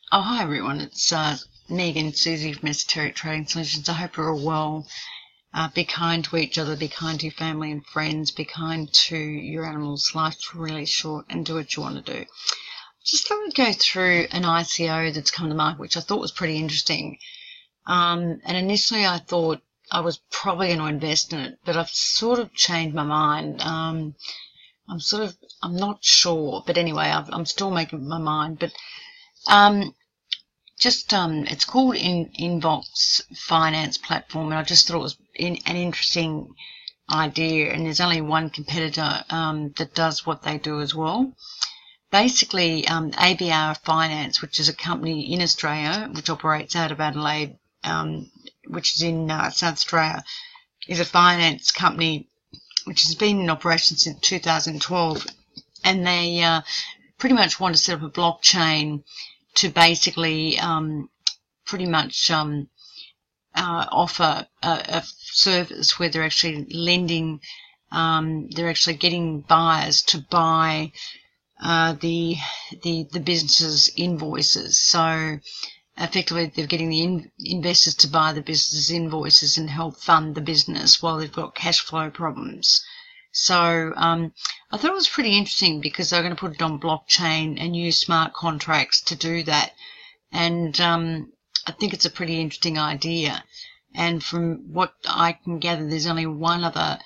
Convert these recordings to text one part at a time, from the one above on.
Oh, hi everyone. It's Megan, Susie from Esoteric Trading Solutions. I hope you're all well. Be kind to each other, be kind to your family and friends, be kind to your animals. Life's really short and do what you want to do. Just thought I'd go through an ICO that's come to market, which I thought was pretty interesting. And initially I thought I was probably going to invest in it, but I've sort of changed my mind. I'm not sure, but anyway, I'm still making my mind. But it's called Invox Finance Platform, and I just thought it was an interesting idea. And there's only one competitor that does what they do as well. Basically, ABR Finance, which is a company in Australia which operates out of Adelaide, which is in South Australia, is a finance company which has been in operation since 2012, and they pretty much want to set up a blockchain to basically offer a service where they're actually lending, they're actually getting buyers to buy the business's invoices. So effectively they're getting the investors to buy the business's invoices and help fund the business while they've got cash flow problems. So I thought it was pretty interesting because they're going to put it on blockchain and use smart contracts to do that. And I think it's a pretty interesting idea. And from what I can gather, there's only one other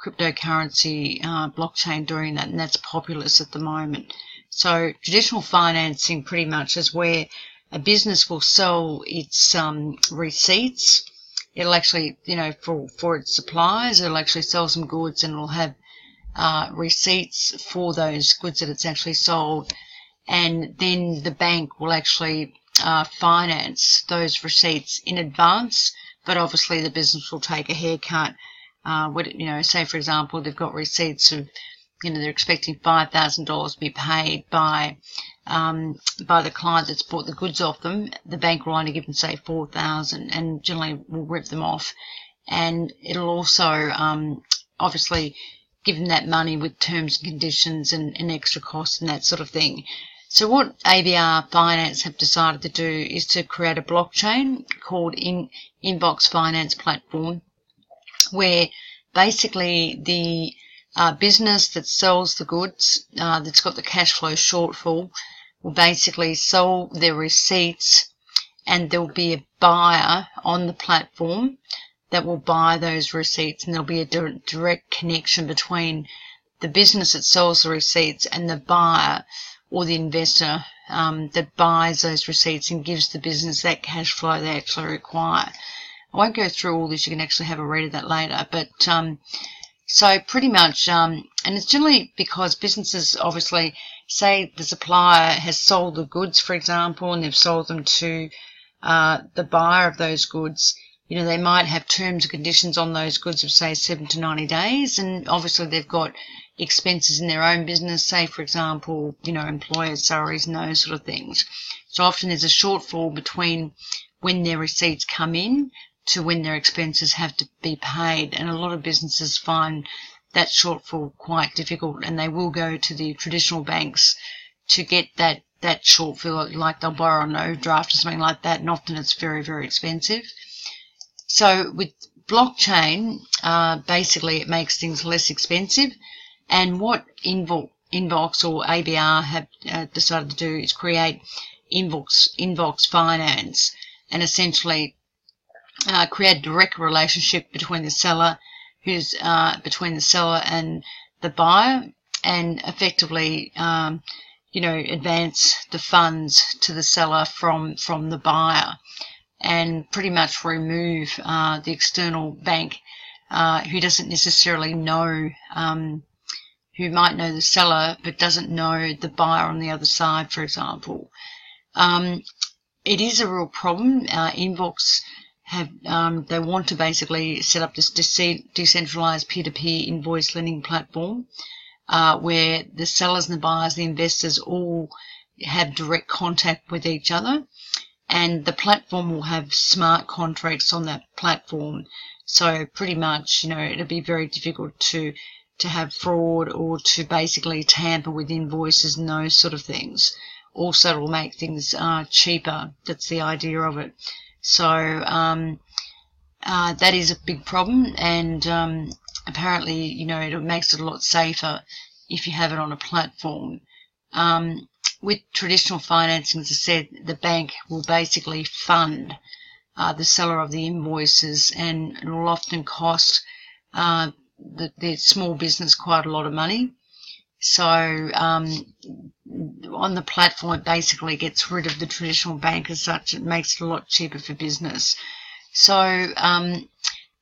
cryptocurrency blockchain doing that, and that's Populous at the moment. So traditional financing pretty much is where a business will sell its receipts. It'll actually, for its suppliers, it'll actually sell some goods and it'll have receipts for those goods that it's actually sold. And then the bank will actually finance those receipts in advance, but obviously the business will take a haircut. Say for example, they've got receipts of, they're expecting $5,000 to be paid by the client that's bought the goods off them. The bank will only give them, say, $4,000, and generally will rip them off. And it'll also obviously give them that money with terms and conditions and extra costs and that sort of thing. So what ABR Finance have decided to do is to create a blockchain called Invox Finance Platform, where basically the business that sells the goods, that's got the cash flow shortfall, will basically sell their receipts, and there'll be a buyer on the platform that will buy those receipts, and there'll be a direct connection between the business that sells the receipts and the buyer or the investor that buys those receipts and gives the business that cash flow they actually require. I won't go through all this, you can actually have a read of that later, but so pretty much, and it's generally because businesses obviously, say the supplier has sold the goods, for example, and they've sold them to the buyer of those goods. They might have terms and conditions on those goods of, say, 7 to 90 days, and obviously they've got expenses in their own business, say, for example, employers' salaries and those sort of things. So often there's a shortfall between when their receipts come in to when their expenses have to be paid, and a lot of businesses find that shortfall quite difficult, and they will go to the traditional banks to get that shortfall, like they'll borrow an overdraft or something like that, and often it's very, very expensive. So with blockchain, basically it makes things less expensive, and what Invox or ABR have decided to do is create Invox Finance, and essentially create a direct relationship between the seller and the buyer, and effectively advance the funds to the seller from the buyer, and pretty much remove the external bank who doesn't necessarily know, who might know the seller but doesn't know the buyer on the other side, for example. It is a real problem. Invox they want to basically set up this decentralized peer-to-peer invoice lending platform where the sellers and the buyers, the investors, all have direct contact with each other, and the platform will have smart contracts on that platform. So pretty much, it'll be very difficult to have fraud or to basically tamper with invoices and those sort of things. also will make things cheaper. That's the idea of it. So that is a big problem, and apparently, it makes it a lot safer if you have it on a platform. With traditional financing, as I said, the bank will basically fund the seller of the invoices, and it will often cost the small business quite a lot of money. So on the platform, it basically gets rid of the traditional bank as such. It makes it a lot cheaper for business. So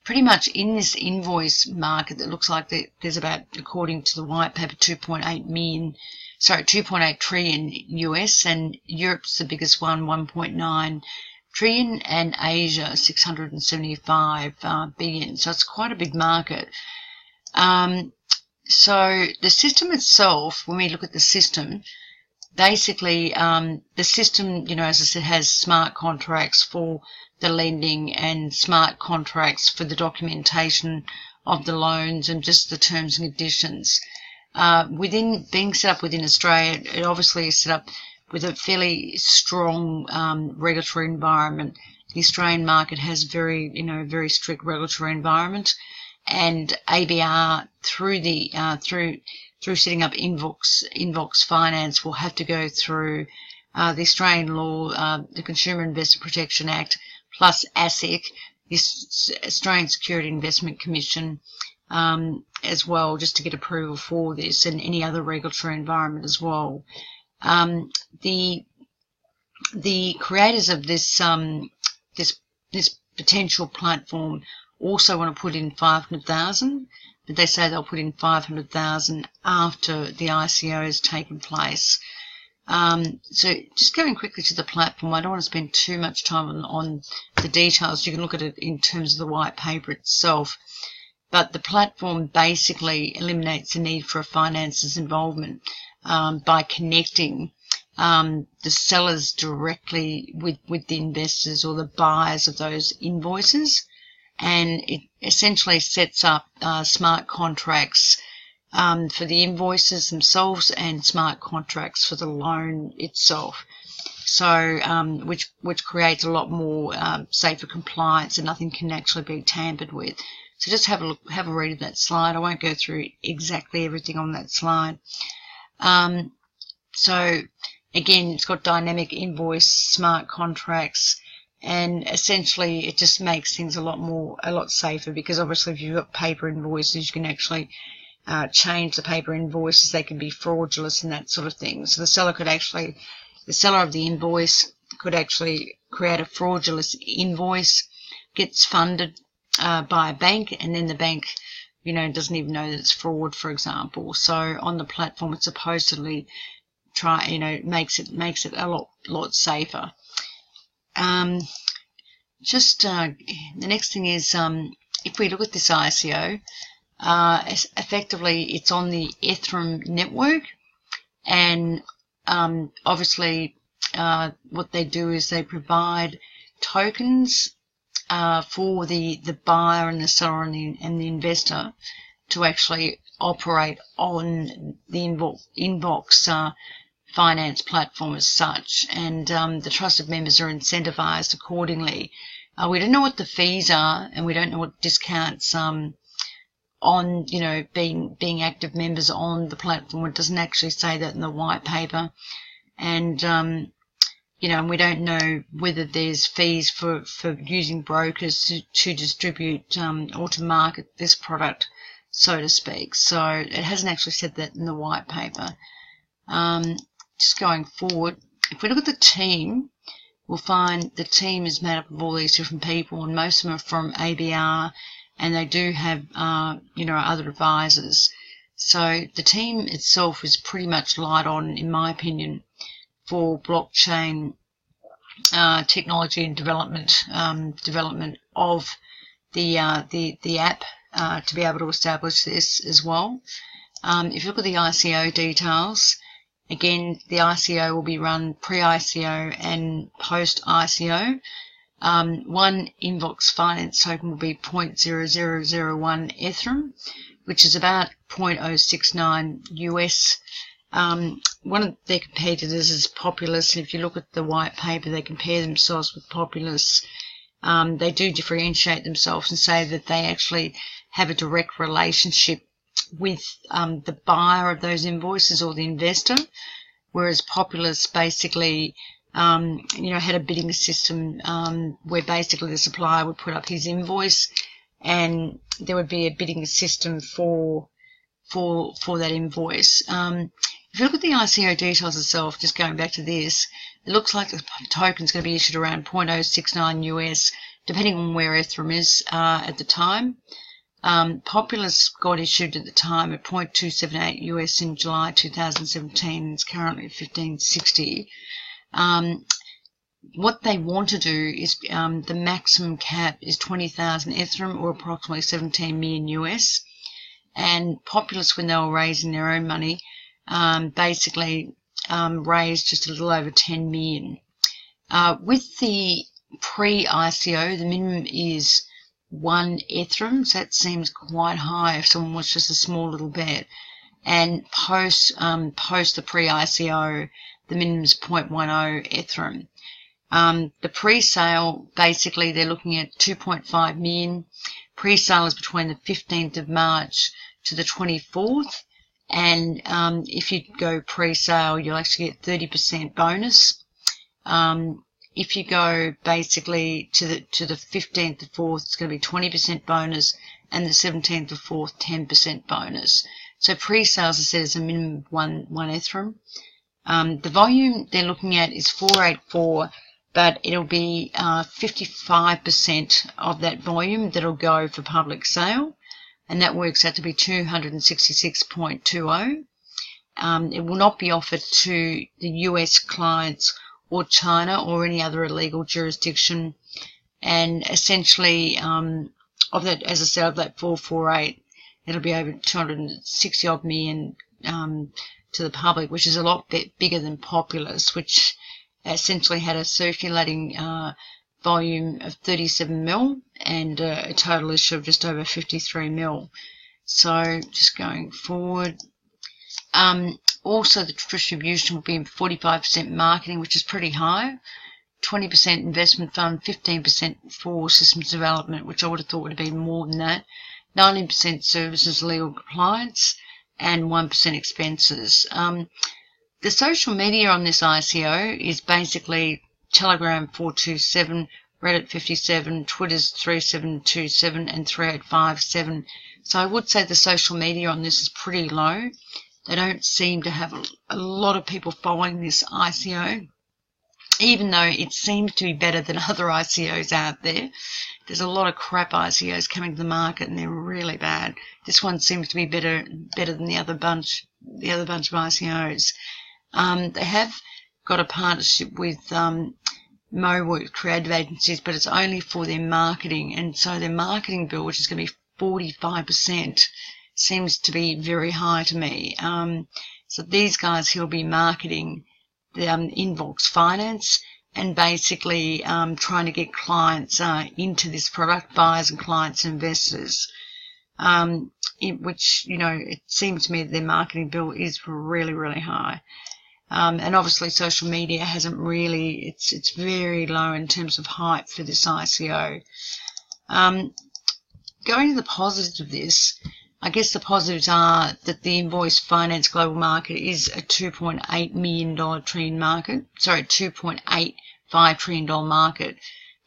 pretty much in this invoice market, it looks like there's about, according to the white paper, 2.8 trillion US, and Europe's the biggest one, 1.9 trillion, and Asia 675 billion. So it's quite a big market. So the system itself, when we look at the system, basically the system, as I said, has smart contracts for the lending and smart contracts for the documentation of the loans and just the terms and conditions. Being set up within Australia, it obviously is set up with a fairly strong regulatory environment. The Australian market has very strict regulatory environment, and ABR through setting up Invox Finance will have to go through the Australian law, the Consumer Investor Protection Act, plus ASIC, the Australian Security Investment Commission, as well, just to get approval for this, and any other regulatory environment as well. The creators of this potential platform also want to put in 500,000, but they say they'll put in 500,000 after the ICO has taken place. So just going quickly to the platform, I don't want to spend too much time on the details. You can look at it in terms of the white paper itself. But the platform basically eliminates the need for a financer's involvement by connecting the sellers directly with the investors or the buyers of those invoices. And it essentially sets up smart contracts for the invoices themselves and smart contracts for the loan itself. So, which creates a lot more safer compliance, and nothing can actually be tampered with. So just have a read of that slide. I won't go through exactly everything on that slide. So again, it's got dynamic invoice, smart contracts, and essentially it just makes things a lot safer, because obviously if you've got paper invoices, you can actually change the paper invoices. They can be fraudulent and that sort of thing. So the seller of the invoice could actually create a fraudulent invoice, gets funded by a bank, and then the bank, doesn't even know that it's fraud, for example. So on the platform, it supposedly makes it a lot safer. The next thing is, if we look at this ICO, effectively it's on the Ethereum network, and obviously what they do is they provide tokens for the buyer and the seller and the investor to actually operate on the Invox finance platform as such, and the trusted members are incentivized accordingly. We don't know what the fees are, and we don't know what discounts on being active members on the platform. It doesn't actually say that in the white paper, and and we don't know whether there's fees for using brokers to distribute or to market this product, so to speak. So it hasn't actually said that in the white paper. Just going forward, if we look at the team, we'll find the team is made up of all these different people, and most of them are from ABR, and they do have other advisors. So the team itself is pretty much light on, in my opinion, for blockchain technology and development of the app to be able to establish this as well. If you look at the ICO details, again, the ICO will be run pre-ICO and post-ICO. One Invox Finance token will be 0.0001 Ethereum, which is about 0.069 US. one of their competitors is Populous. If you look at the white paper, they compare themselves with Populous. They do differentiate themselves and say that they actually have a direct relationship with the buyer of those invoices or the investor, whereas Populous basically had a bidding system where basically the supplier would put up his invoice and there would be a bidding system for that invoice. If you look at the ICO details itself, just going back to this, it looks like the token's going to be issued around 0.069 US, depending on where Ethereum is at the time. Populous got issued at the time at 0.278 US in July 2017. It's currently at 1560. What they want to do is the maximum cap is 20,000 Ethereum, or approximately 17 million US. And Populous, when they were raising their own money, basically raised just a little over 10 million. With the pre-ICO, the minimum is 1 Ethereum, so that seems quite high if someone wants just a small little bet. And post the pre-ICO, the minimum is 0.10 Ethereum. The pre-sale, basically, they're looking at 2.5 million. Pre-sale is between the 15th of March to the 24th. And if you go pre-sale, you'll actually get 30% bonus. If you go basically to the 15th of 4th, it's going to be 20% bonus, and the 17th of 4th, 10% bonus. So pre-sales, I said, is a minimum of one Ethereum. The volume they're looking at is 484, but it'll be 55% of that volume that'll go for public sale, and that works out to be 266.20. It will not be offered to the US clients or China or any other illegal jurisdiction. And essentially, of that, as I said, of that 448, it'll be over 260 odd million to the public, which is a lot bigger than Populous, which essentially had a circulating volume of 37 mil and a total issue of just over 53 mil. So just going forward. Also, the distribution will be 45% marketing, which is pretty high, 20% investment fund, 15% for systems development, which I would have thought would have been more than that, 19% services, legal compliance, and 1% expenses. The social media on this ICO is basically Telegram 427, Reddit 57, Twitter's 3727, and 3857. So I would say the social media on this is pretty low. They don't seem to have a lot of people following this ICO, even though it seems to be better than other ICOs out there. There's a lot of crap ICOs coming to the market, and they're really bad. This one seems to be better than the other bunch of ICOs. They have got a partnership with MoWorks creative agencies, but it's only for their marketing, and so their marketing bill, which is going to be 45%, seems to be very high to me. So these guys who'll be marketing the Invox Finance and basically trying to get clients into this product, buyers and clients and investors, which, it seems to me that their marketing bill is really, really high. And obviously social media hasn't really, it's very low in terms of hype for this ICO. Going to the positives of this, I guess the positives are that the Invoice Finance global market is a $2.8 million trillion market. Sorry, $2.85 trillion market.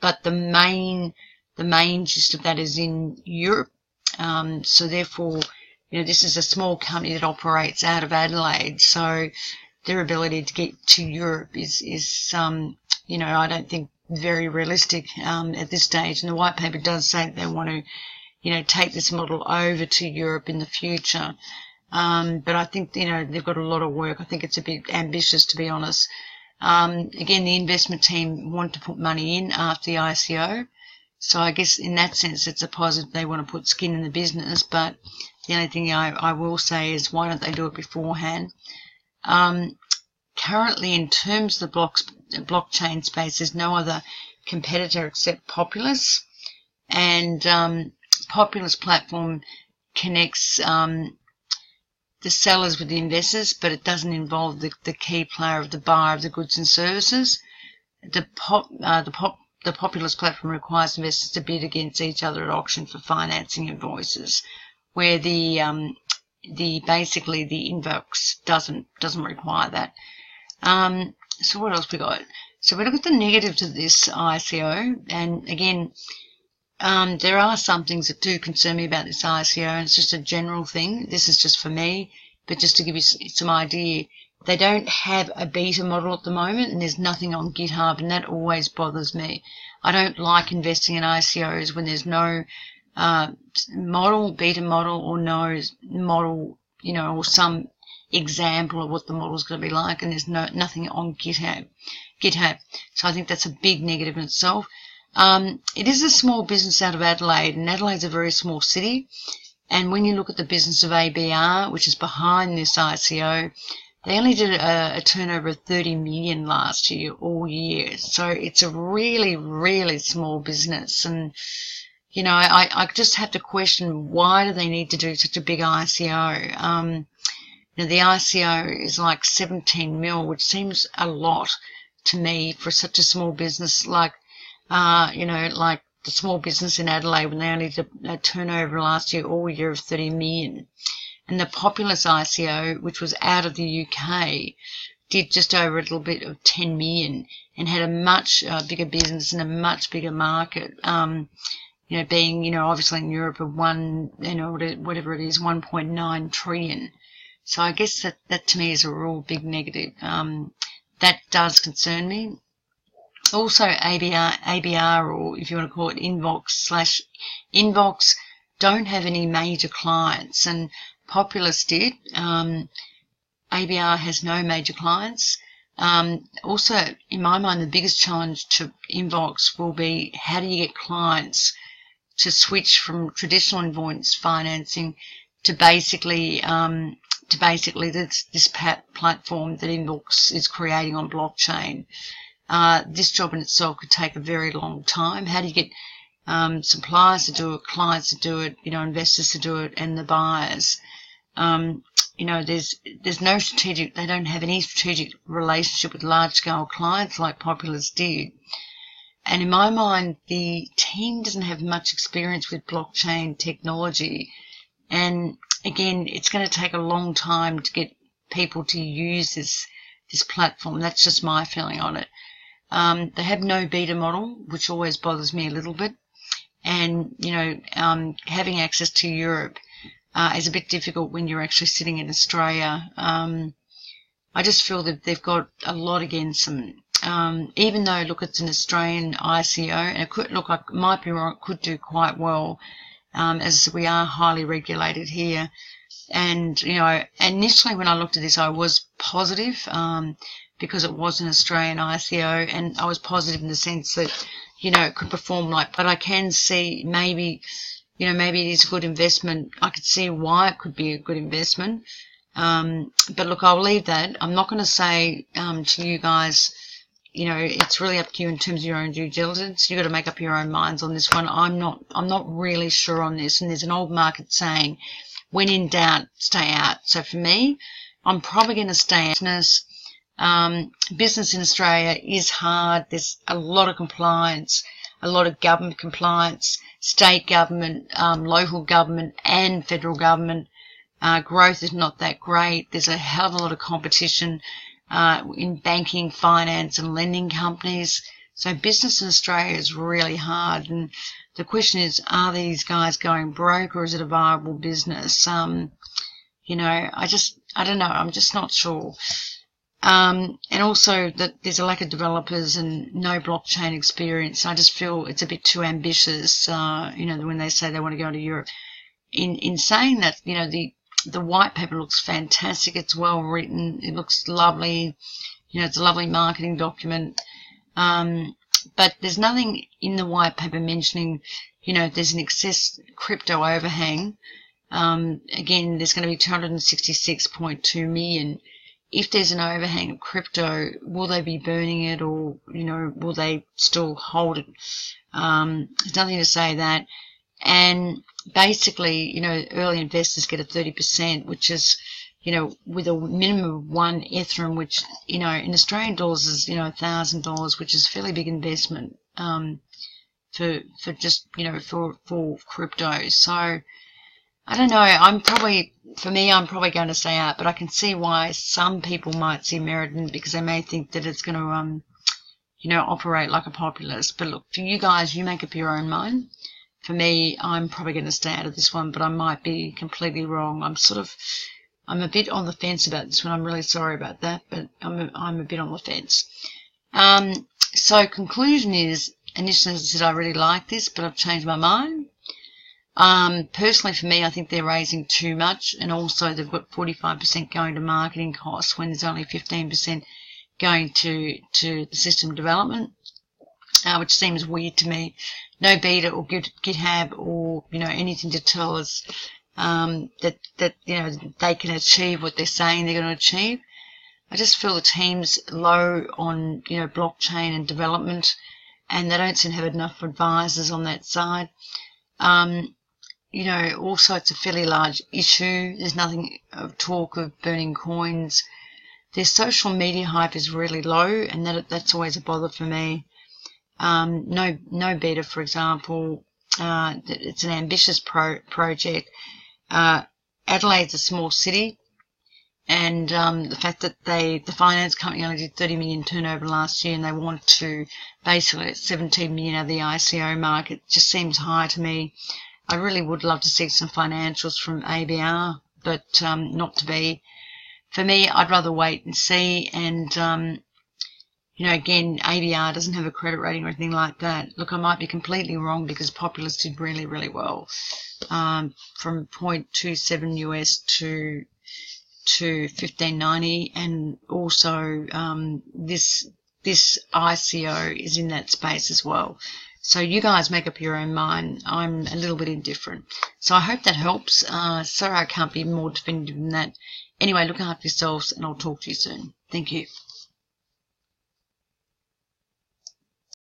But the main gist of that is in Europe. So therefore, this is a small company that operates out of Adelaide. So their ability to get to Europe is I don't think very realistic at this stage. And the white paper does say that they want to take this model over to Europe in the future. But I think, they've got a lot of work. I think it's a bit ambitious, to be honest. Again, the investment team want to put money in after the ICO. So I guess in that sense, it's a positive. They want to put skin in the business. But the only thing I will say is, why don't they do it beforehand? Currently, in terms of the blockchain space, there's no other competitor except Populous. And Populous platform connects the the sellers with the investors, but it doesn't involve the key player of the buyer of the goods and services. The populist platform requires investors to bid against each other at auction for financing invoices, where basically the Invox doesn't require that. So what else we got? So we look at the negatives of this ICO, and again, there are some things that do concern me about this ICO, and it's just a general thing. This is just for me, but just to give you some idea, they don't have a beta model at the moment, and there's nothing on GitHub, and that always bothers me. I don't like investing in ICOs when there's no beta model, or no model, or some example of what the model is going to be like, and there's nothing on GitHub. So I think that's a big negative in itself. It is a small business out of Adelaide, and Adelaide's a very small city. And when you look at the business of ABR, which is behind this ICO, they only did a turnover of 30 million last year, all year. So it's a really, really small business. And, I just have to question, why do they need to do such a big ICO? The ICO is like 17 mil, which seems a lot to me for such a small business, like the small business in Adelaide, when they only did a turnover last year, all year, of 30 million. And the Populous ICO, which was out of the UK, did just over a little bit of 10 million and had a much bigger business and a much bigger market, being, obviously in Europe of whatever it is, 1.9 trillion. So I guess that to me is a real big negative. That does concern me. Also, ABR, or if you want to call it Invox, don't have any major clients, and Populous did. ABR has no major clients. Also, in my mind, the biggest challenge to Invox will be, how do you get clients to switch from traditional invoice financing to basically this platform that Invox is creating on blockchain. This job in itself could take a very long time. How do you get suppliers to do it, clients to do it, investors to do it, and the buyers? There's no strategic, they don't have any strategic relationship with large-scale clients like Populous did. And in my mind, the team doesn't have much experience with blockchain technology. And again, it's going to take a long time to get people to use this platform. That's just my feeling on it. They have no beta model, which always bothers me a little bit. And, having access to Europe is a bit difficult when you're actually sitting in Australia. I just feel that they've got a lot against them. Even though, look, it's an Australian ICO, and it could, look, I might be wrong, it could do quite well, as we are highly regulated here. And, initially when I looked at this, I was positive, because it was an Australian ICO, and I was positive in the sense that, it could perform but I can see maybe it is a good investment. I could see why it could be a good investment. But look, I'll leave that. I'm not going to say, to you guys, it's really up to you in terms of your own due diligence. You've got to make up your own minds on this one. I'm not really sure on this. And there's an old market saying, when in doubt, stay out. So for me, I'm probably going to stay out. Business in Australia is hard. There's a lot of compliance, a lot of government compliance, state government, local government and federal government. Growth is not that great. There's a hell of a lot of competition in banking, finance and lending companies. So business in Australia is really hard. And the question is, are these guys going broke, or is it a viable business? I don't know. I'm just not sure. And also that there's a lack of developers and no blockchain experience. I just feel it's a bit too ambitious, when they say they want to go to Europe. In saying that, the white paper looks fantastic. It's well written. It looks lovely. It's a lovely marketing document. But there's nothing in the white paper mentioning, there's an excess crypto overhang. Again, there's going to be 266.2 million. If there's an overhang of crypto, will they be burning it, or, will they still hold it? There's nothing to say that. And basically, early investors get a 30%, which is, with a minimum of 1 Ethereum, which, in Australian dollars is, $1,000, which is a fairly big investment, for just, for crypto. So I don't know. I'm probably going to stay out, but I can see why some people might see merit in it, because they may think that it's going to, operate like a populist. But look, for you guys, you make up your own mind. For me, I'm probably going to stay out of this one, but I might be completely wrong. I'm a bit on the fence about this one. I'm really sorry about that, but I'm a bit on the fence. So conclusion is, initially I said I really like this, but I've changed my mind. Personally, for me, I think they're raising too much, and also they've got 45% going to marketing costs when there's only 15% going to the system development, which seems weird to me. No beta or GitHub or anything to tell us that they can achieve what they're saying they're going to achieve. I just feel the team's low on blockchain and development, and they don't seem to have enough advisors on that side. Also it's a fairly large issue. There's nothing of talk of burning coins. Their social media hype is really low, and that's always a bother for me. No beta, for example. It's an ambitious project. Adelaide's a small city, and the fact that the finance company only did 30 million turnover last year, and they want to basically get 17 million out of the ICO market, just seems high to me. I really would love to see some financials from ABR, but not to be. For me, I'd rather wait and see, and again, ABR doesn't have a credit rating or anything like that. Look, I might be completely wrong, because Populous did really, really well, from 0.27 US to 1590, and also this ICO is in that space as well. So you guys make up your own mind. I'm a little bit indifferent. So I hope that helps. Sorry I can't be more definitive than that. Anyway, look after yourselves, and I'll talk to you soon. Thank you.